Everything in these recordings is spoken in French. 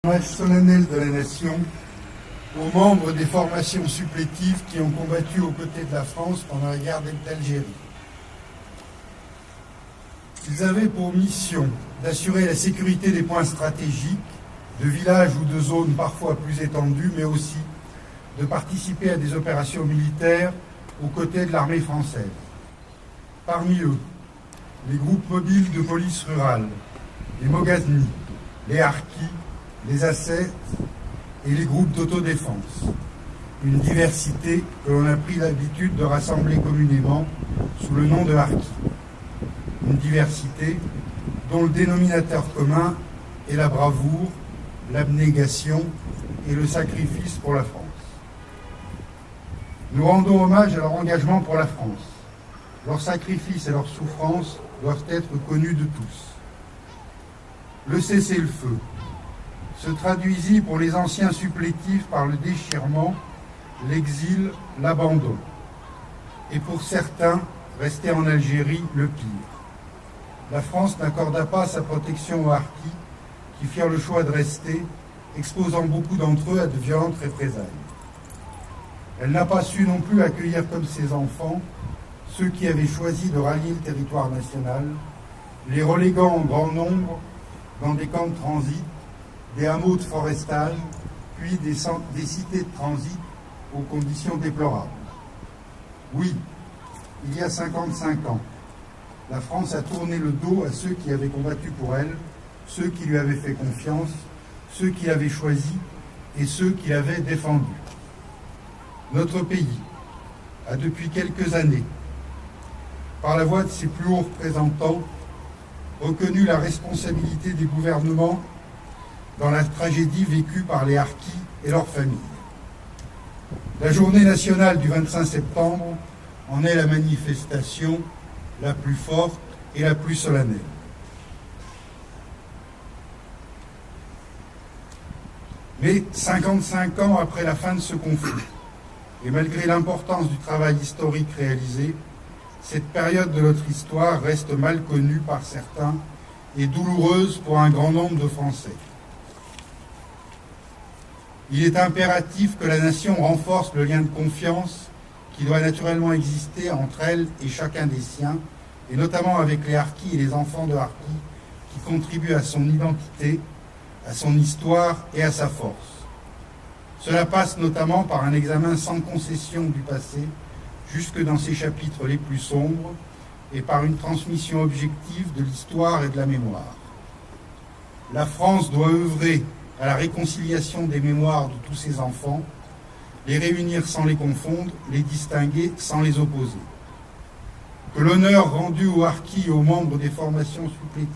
Hommage solennel de la Nation aux membres des formations supplétives qui ont combattu aux côtés de la France pendant la guerre d'Algérie. Ils avaient pour mission d'assurer la sécurité des points stratégiques, de villages ou de zones parfois plus étendues, mais aussi de participer à des opérations militaires aux côtés de l'armée française. Parmi eux, les groupes mobiles de police rurale, les Moghaznis, les Harkis, les Assets et les groupes d'autodéfense. Une diversité que l'on a pris l'habitude de rassembler communément sous le nom de Harkis. Une diversité dont le dénominateur commun est la bravoure, l'abnégation et le sacrifice pour la France. Nous rendons hommage à leur engagement pour la France. Leurs sacrifices et leurs souffrances doivent être connus de tous. Le cessez-le-feu se traduisit pour les anciens supplétifs par le déchirement, l'exil, l'abandon. Et pour certains, rester en Algérie, le pire. La France n'accorda pas sa protection aux Harkis, qui firent le choix de rester, exposant beaucoup d'entre eux à de violentes représailles. Elle n'a pas su non plus accueillir comme ses enfants ceux qui avaient choisi de rallier le territoire national, les reléguant en grand nombre dans des camps de transit, des hameaux de forestage, puis des cités de transit aux conditions déplorables. Oui, il y a 55 ans, la France a tourné le dos à ceux qui avaient combattu pour elle, ceux qui lui avaient fait confiance, ceux qui l'avaient choisi et ceux qui l'avaient défendu. Notre pays a depuis quelques années, par la voix de ses plus hauts représentants, reconnu la responsabilité des gouvernements dans la tragédie vécue par les Harkis et leurs familles. La journée nationale du 25 septembre en est la manifestation la plus forte et la plus solennelle. Mais 55 ans après la fin de ce conflit, et malgré l'importance du travail historique réalisé, cette période de notre histoire reste mal connue par certains et douloureuse pour un grand nombre de Français. Il est impératif que la nation renforce le lien de confiance qui doit naturellement exister entre elle et chacun des siens, et notamment avec les Harkis et les enfants de Harkis qui contribuent à son identité, à son histoire et à sa force. Cela passe notamment par un examen sans concession du passé, jusque dans ses chapitres les plus sombres, et par une transmission objective de l'histoire et de la mémoire. La France doit œuvrer à la réconciliation des mémoires de tous ses enfants, les réunir sans les confondre, les distinguer sans les opposer. Que l'honneur rendu aux Harkis et aux membres des formations supplétives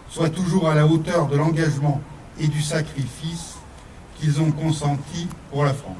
soit toujours à la hauteur de l'engagement et du sacrifice qu'ils ont consenti pour la France.